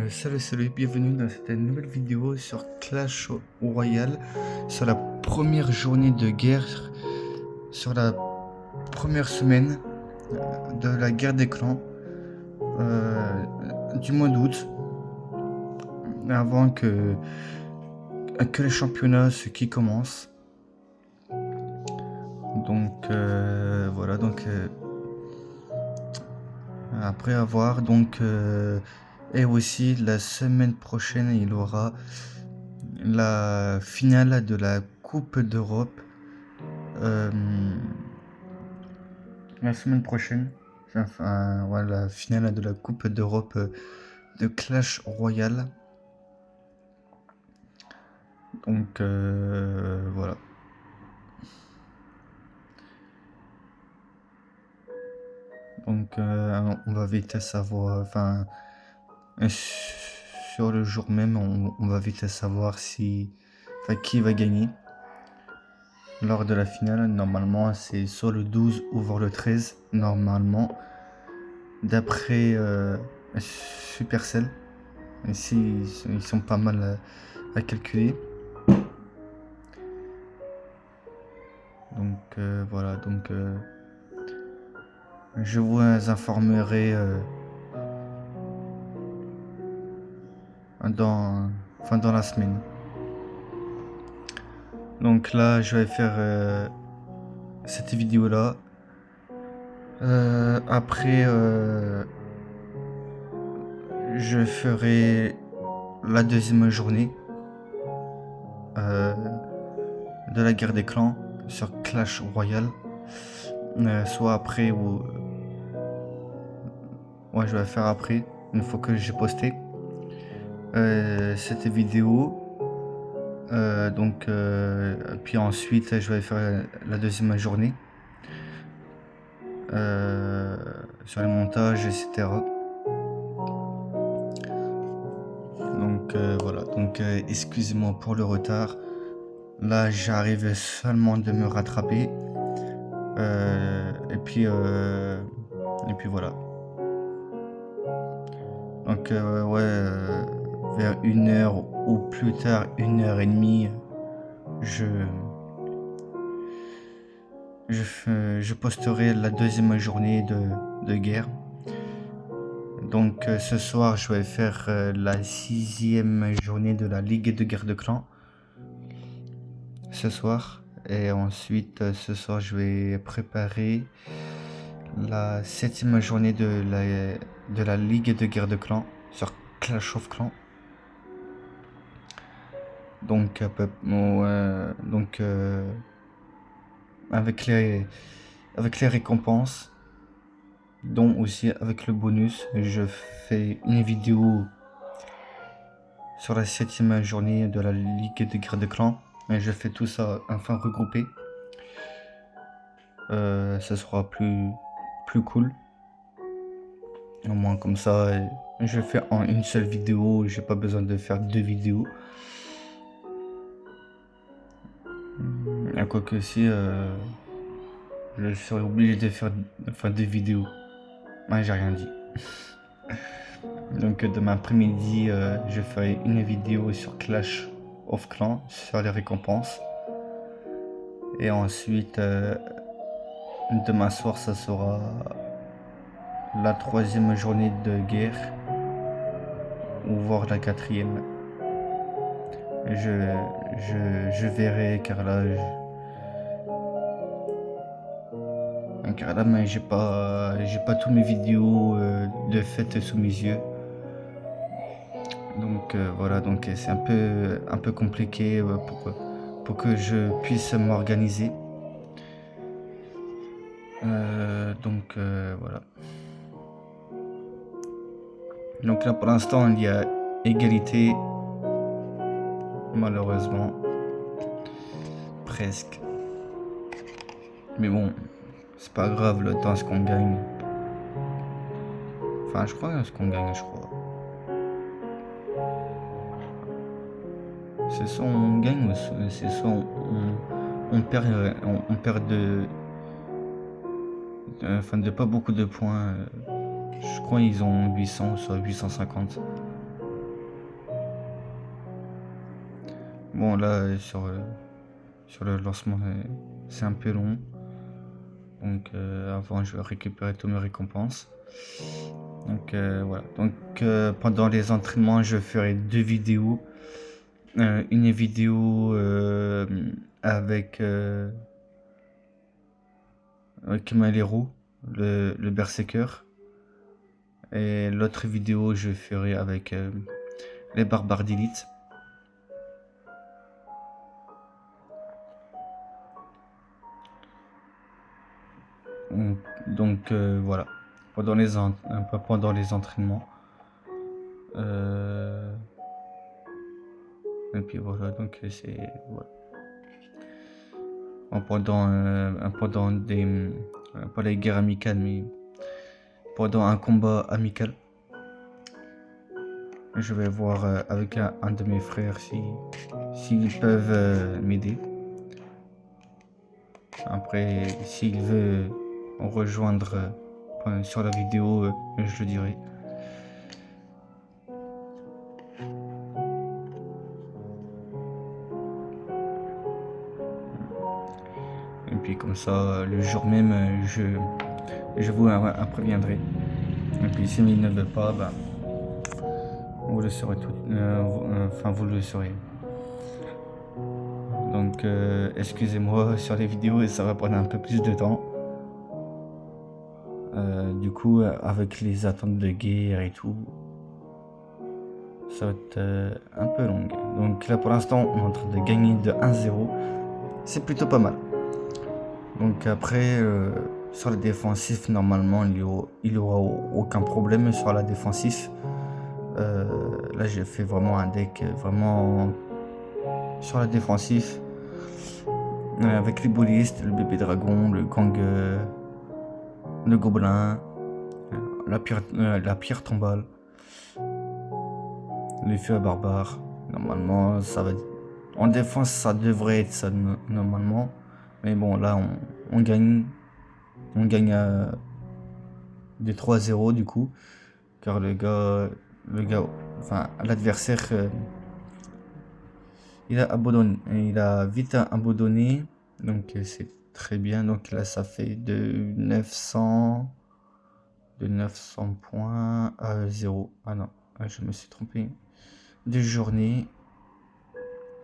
Salut, bienvenue dans cette nouvelle vidéo sur Clash Royale, sur la première journée de guerre, sur la première semaine de la guerre des clans du mois d'août, avant que les championnats qui commencent. Donc voilà, donc après avoir et aussi la semaine prochaine il y aura la finale de la Coupe d'Europe. La semaine prochaine, enfin voilà, la finale de la Coupe d'Europe de Clash Royale. Donc voilà. Donc on va vite savoir, enfin sur le jour même, on va vite savoir qui va gagner lors de la finale. Normalement c'est soit le 12 ou voire le 13 normalement, d'après Supercell. Ici ils sont pas mal à calculer. Donc voilà, donc je vous informerai dans la semaine. Donc là je vais faire cette vidéo là. Après je ferai la deuxième journée de la guerre des clans sur Clash Royale, soit après ou ouais, je vais faire après, une fois que j'ai posté cette vidéo. Donc puis ensuite je vais faire la deuxième journée sur le montage, etc. Donc voilà, donc excusez-moi pour le retard. Là j'arrive seulement de me rattraper et puis voilà. Donc ouais, vers 1h ou plus tard 1h30, je posterai la deuxième journée de guerre. Donc ce soir je vais faire la 6e journée de la Ligue de guerre de clans ce soir, et ensuite ce soir je vais préparer la 7e journée de la Ligue de guerre de clans sur Clash of Clans. Donc avec les récompenses, dont aussi avec le bonus, je fais une vidéo sur la 7e journée de la Ligue de guerre de clans, et je fais tout ça enfin regroupé. Ça sera plus cool, au moins comme ça je fais en une seule vidéo, j'ai pas besoin de faire 2 vidéos. Quoique si je serais obligé de faire 2 vidéos. Ouais, j'ai rien dit. Donc demain après-midi je ferai une vidéo sur Clash of Clans, sur les récompenses, et ensuite demain soir ça sera la 3e journée de guerre, ou voire la 4e. Je verrai, car là mais j'ai pas toutes mes vidéos de fête sous mes yeux. Donc voilà, donc c'est un peu compliqué pour que je puisse m'organiser. Donc voilà. Donc là pour l'instant il y a égalité, malheureusement, presque. Mais bon, c'est pas grave, le temps ce qu'on gagne. Enfin je crois ce qu'on gagne, c'est soit on gagne ou c'est soit on perd de pas beaucoup de points. Je crois ils ont 800, soit 850. Bon là sur le lancement c'est un peu long. Donc avant je vais récupérer toutes mes récompenses. Donc voilà. Donc pendant les entraînements je ferai 2 vidéos. Une vidéo avec Malero, le berserker. Et l'autre vidéo je ferai avec les barbares d'élite. Donc voilà, pendant les entraînements. Et puis voilà, donc c'est voilà. Pendant des pas les guerres amicales, mais pendant un combat amical, je vais voir avec un de mes frères s'ils peuvent m'aider. Après, s'il veut rejoindre sur la vidéo, je le dirai. Et puis comme ça, le jour même, je vous préviendrai. Et puis s'il ne veut pas, ben, vous le saurez vous le saurez. Donc excusez-moi sur les vidéos et ça va prendre un peu plus de temps. Du coup, avec les attentes de guerre et tout, ça va être un peu long. Donc là pour l'instant on est en train de gagner de 1-0. C'est plutôt pas mal. Donc après sur le défensif normalement il y aura aucun problème sur la défensif. Là j'ai fait vraiment un deck vraiment sur la défensif avec les bolistes, le bébé dragon, le gang, le gobelin, la pierre tombale, les feux à barbares. Normalement ça va en défense ça devrait être ça normalement, mais bon là on gagne des 3-0 du coup, car le gars enfin l'adversaire il a vite abandonné, donc c'est très bien. Donc là ça fait de 900 points à 0. Ah non, je me suis trompé de journée.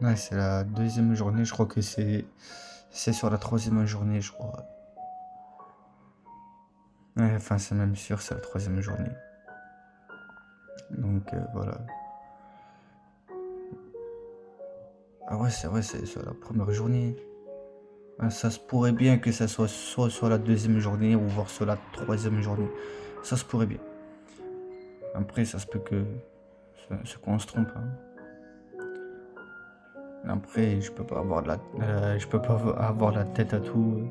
Ouais, c'est la deuxième journée, je crois que c'est sur la troisième journée, je crois. Ouais, enfin c'est même sûr, c'est la troisième journée. Donc voilà. Ah ouais, c'est vrai, c'est sur la première journée. Ça se pourrait bien que ça soit sur la deuxième journée ou voire sur la troisième journée. Ça se pourrait bien. Après, ça se peut que qu'on se trompe. Hein. Après, je peux pas avoir la tête à tout.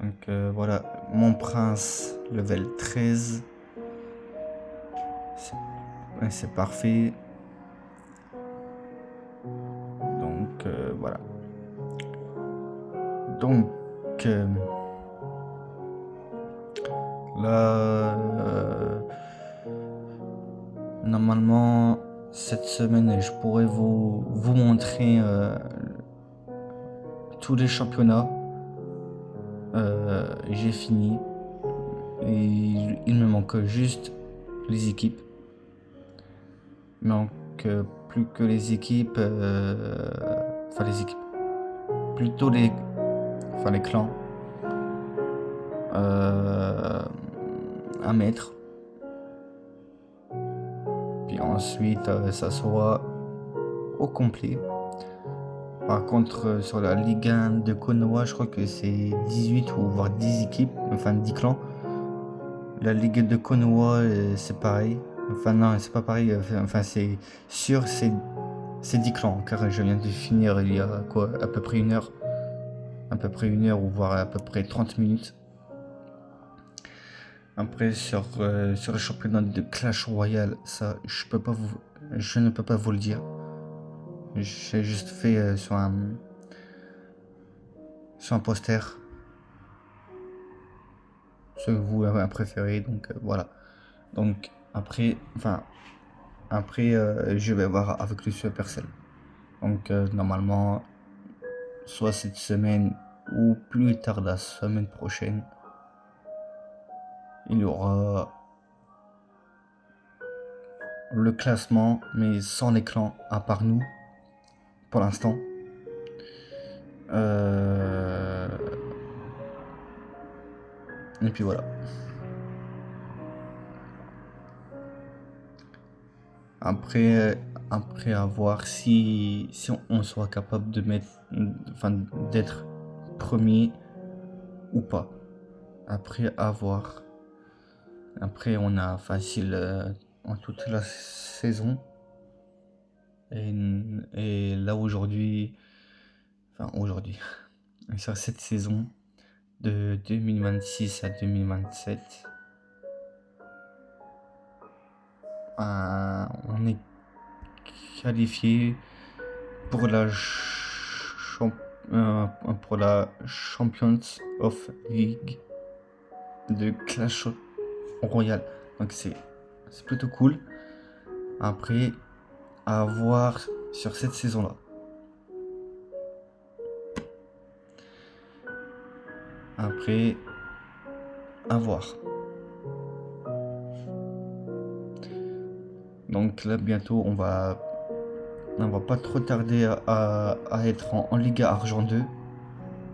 Donc voilà, mon prince level 13. C'est parfait. Donc voilà. Donc là, normalement, cette semaine, je pourrais vous montrer tous les championnats. J'ai fini. Et il me manque juste les équipes. Il me manque plus que les équipes. Enfin, les équipes. Plutôt les clans. À mettre. Puis ensuite, ça sera au complet. Par contre, sur la Ligue 1 de Konoha, je crois que c'est 18 ou voire 10 équipes, enfin 10 clans. La Ligue de Konoha, c'est pareil. Enfin non, c'est pas pareil. Enfin c'est sûr, c'est 10 clans, car je viens de finir il y a quoi, à peu près une heure. À peu près une heure ou voire à peu près 30 minutes. Après sur le championnat de Clash Royale, ça je ne peux pas vous le dire. J'ai juste fait sur un poster ce que vous avez préféré, donc voilà. Donc après je vais voir avec le Supercell. Donc normalement, soit cette semaine ou plus tard la semaine prochaine, il y aura le classement, mais sans les clans, à part nous, pour l'instant. Et puis voilà. Après à voir si on sera capable de d'être premier ou pas. Après à voir. Après on a facile en toute la saison. Et là aujourd'hui, sur cette saison de 2026 à 2027, on est qualifié pour pour la Champions of League de Clash Royale. Donc c'est plutôt cool. Après, à voir sur cette saison-là. Après, à voir. Donc là, bientôt, on va pas trop tarder à être en Liga Argent 2.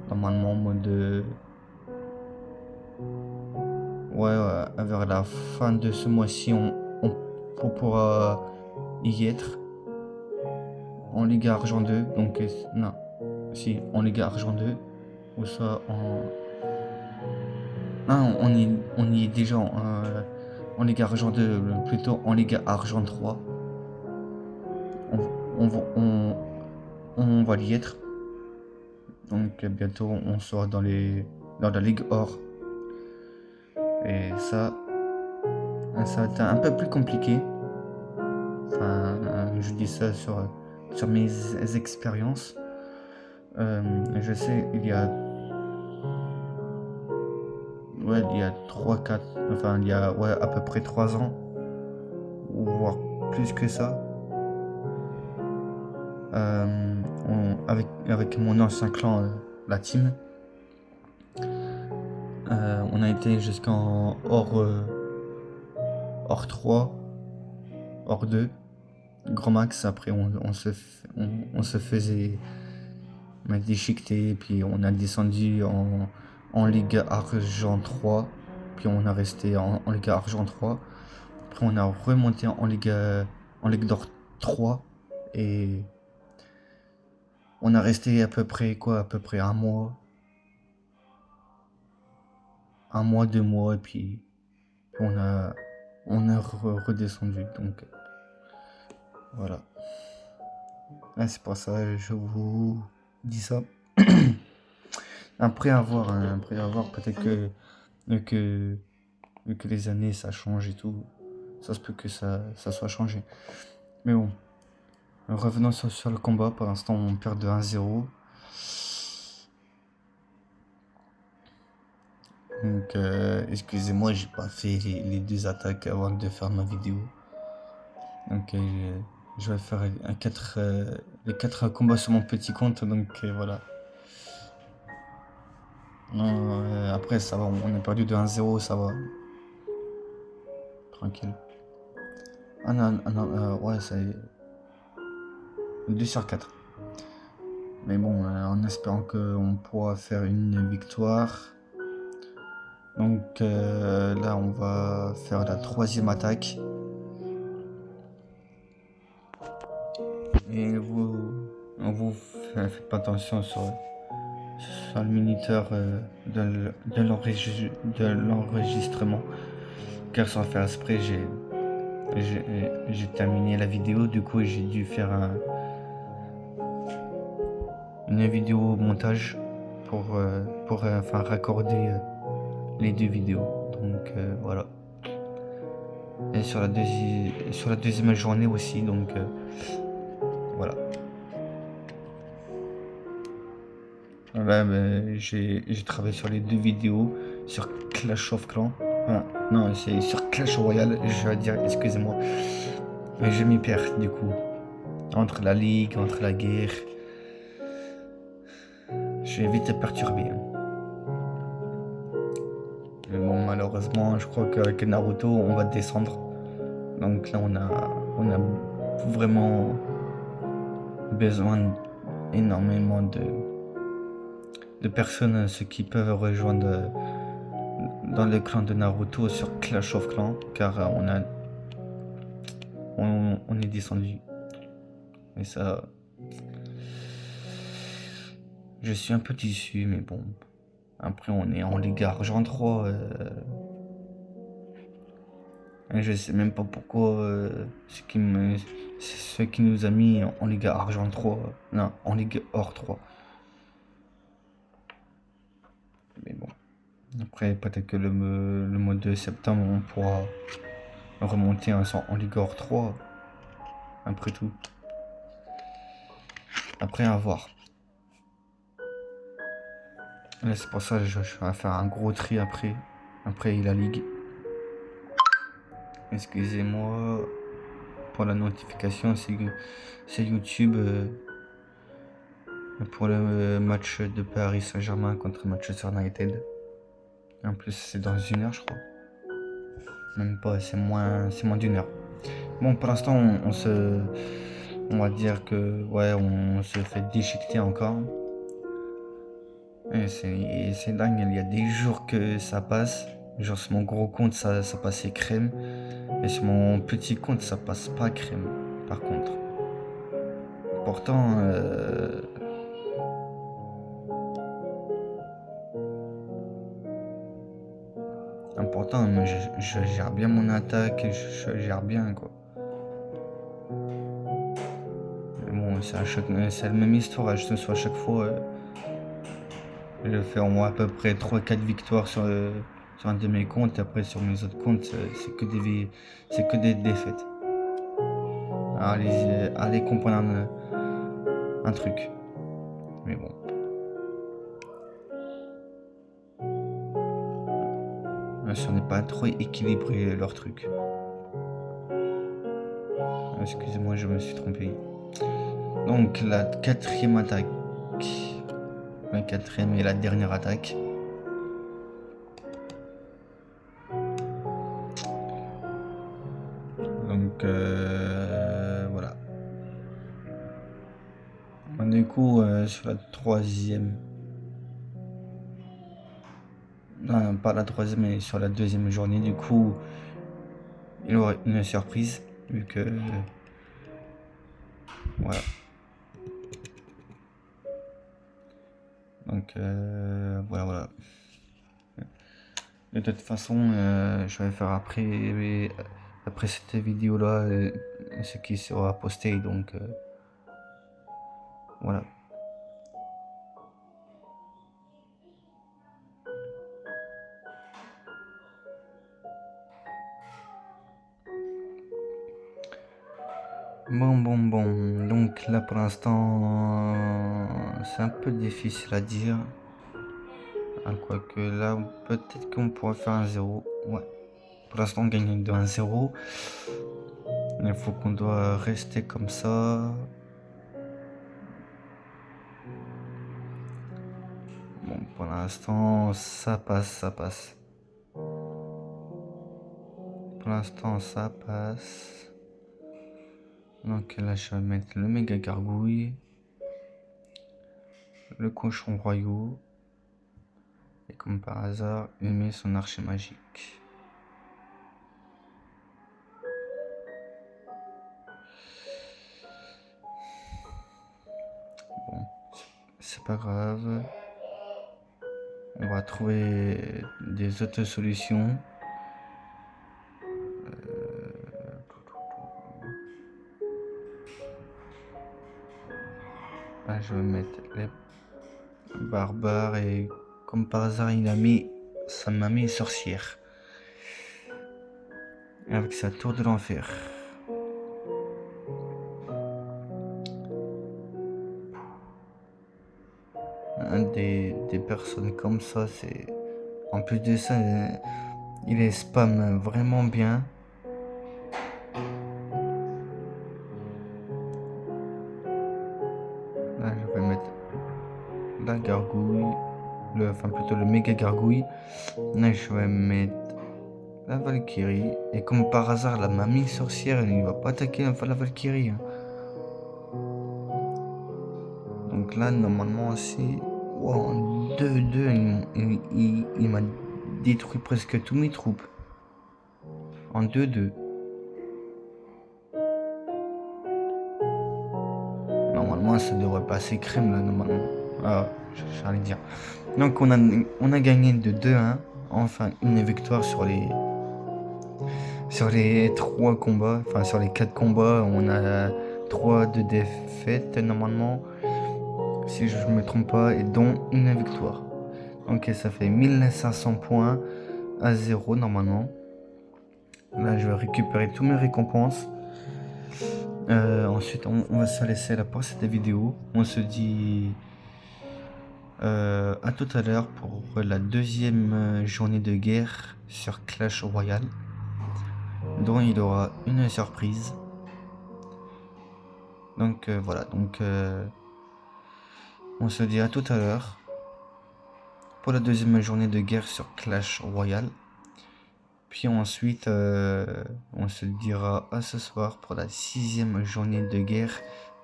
Normalement, en mode... Ouais, vers la fin de ce mois-ci, on pourra y être en Liga Argent 2. Donc, non, si, en Liga Argent 2. Ou ça en... Non, on y est déjà en Liga Argent 2, plutôt en Liga Argent 3. On va y être. Donc bientôt on sera dans la Ligue Or. Et ça va être un peu plus compliqué. Enfin, je dis ça sur mes expériences. Je sais, il y a 3-4, enfin il y a à peu près 3 ans, ou voire plus que ça, avec mon ancien clan, la team, on a été jusqu'en hors 3, hors 2, grand max. Après on se faisait déchiqueter, puis on a descendu en Ligue Argent 3, puis on a resté en Ligue Argent 3. Après on a remonté en Ligue d'Or 3, et on a resté à peu près un mois, 2 mois, et puis on a redescendu. Donc voilà. C'est pour ça je vous dis ça. Après avoir peut-être que les années ça change et tout, ça se peut que ça soit changé. Mais bon, revenons sur le combat. Pour l'instant on perd de 1-0. Donc excusez-moi, j'ai pas fait les 2 attaques avant de faire ma vidéo. Donc je vais faire les 4 combats sur mon petit compte. Donc voilà. Non, après ça va, on a perdu de 1-0, ça va. Tranquille. Ah non, ouais, ça y est. 2/4. Mais bon, en espérant qu'on pourra faire une victoire. Donc là, on va faire la 3e attaque. Et vous faites pas attention sur le minuteur de l'enregistrement, car sans faire exprès, j'ai terminé la vidéo. Du coup, j'ai dû faire une vidéo montage pour raccorder les 2 vidéos. Donc voilà. Et sur la 2e journée aussi. Donc voilà. Là, j'ai travaillé sur les 2 vidéos sur Clash of Clans. Non, c'est sur Clash Royale, je vais dire, excusez-moi. Mais je m'y perds du coup. entre la ligue, entre la guerre. Je vais vite perturber. Mais bon, malheureusement, je crois qu'avec Naruto, on va descendre. Donc là, on a vraiment besoin énormément de personnes, ceux qui peuvent rejoindre dans le clan de Naruto sur Clash of Clans, car on est descendu. Et ça, je suis un peu déçu, mais bon. Après, on est en Ligue Argent 3. Et je sais même pas pourquoi ce qui nous a mis en Ligue Argent 3. Non, en Ligue Or 3. Mais bon. Après, peut-être que le mois de septembre, on pourra remonter en Ligue Or 3. Après tout. Après, à voir. Là, c'est pour ça que je vais faire un gros tri après. Après la Ligue. Excusez-moi pour la notification, c'est YouTube pour le match de Paris Saint-Germain contre Manchester United. En plus, c'est dans 1 heure, je crois. Même pas, c'est moins d'1 heure. Bon, pour l'instant, on va dire que ouais, on se fait déchiqueter encore. Et c'est dingue, il y a des jours que ça passe. Genre sur mon gros compte, ça passait crème. Et sur mon petit compte, ça passe pas crème, par contre. Pourtant, mais je gère bien mon attaque, je gère bien, quoi. Mais bon, c'est la même histoire, je te à chaque fois. Je fais au moins à peu près 3-4 victoires sur un de mes comptes, et après sur mes autres comptes, c'est que des défaites. Allez comprendre un truc. Mais bon. Ça n'est pas trop équilibré leur truc. Excusez-moi, je me suis trompé. Donc la 4e attaque. La 4e et la dernière attaque. Donc voilà. Du coup, sur la 3e. Non, pas la 3e, mais sur la 2e journée, du coup, il y aura une surprise, vu que voilà. Donc voilà. De toute façon, je vais faire après cette vidéo là ce qui sera posté, donc voilà. Bon, donc là pour l'instant c'est un peu difficile à dire. Quoique là peut-être qu'on pourrait faire un 0. Ouais. Pour l'instant on gagne de 1-0. Il faut qu'on doit rester comme ça. Bon, pour l'instant ça passe. Pour l'instant ça passe. Donc là je vais mettre le méga gargouille, le cochon royaux, et comme par hasard il met son archer magique. Bon, c'est pas grave, on va trouver des autres solutions. Là je vais mettre les barbares, et comme par hasard ça m'a mis sorcière avec sa tour de l'enfer. Des personnes comme ça, c'est en plus de ça, il est spam vraiment bien. la gargouille, enfin plutôt le méga gargouille. Là je vais mettre la Valkyrie. Et comme par hasard, la mamie sorcière, elle ne va pas attaquer la Valkyrie. Hein. Donc là, normalement, c'est... Wow, en 2-2, il m'a détruit presque tous mes troupes. En 2-2. Normalement, ça devrait passer crème, là, normalement. Ah, j'allais dire. Donc, on a gagné de 2-1. Enfin, une victoire sur les 3 combats. Enfin, sur les 4 combats, on a 3 de défaites, normalement. Si je ne me trompe pas, et dont une victoire. Donc ça fait 1500 points à 0 normalement. Là je vais récupérer tous mes récompenses. Ensuite on va se laisser là pour cette vidéo. On se dit à tout à l'heure pour la deuxième journée de guerre sur Clash Royale, dont il y aura une surprise. Donc voilà, donc on se dit à tout à l'heure pour la deuxième journée de guerre sur Clash Royale. Puis ensuite, on se dira à ce soir pour la 6e journée de guerre,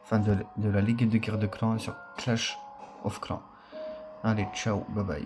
enfin de la Ligue de guerre de clans sur Clash of Clans. Allez, ciao, bye bye.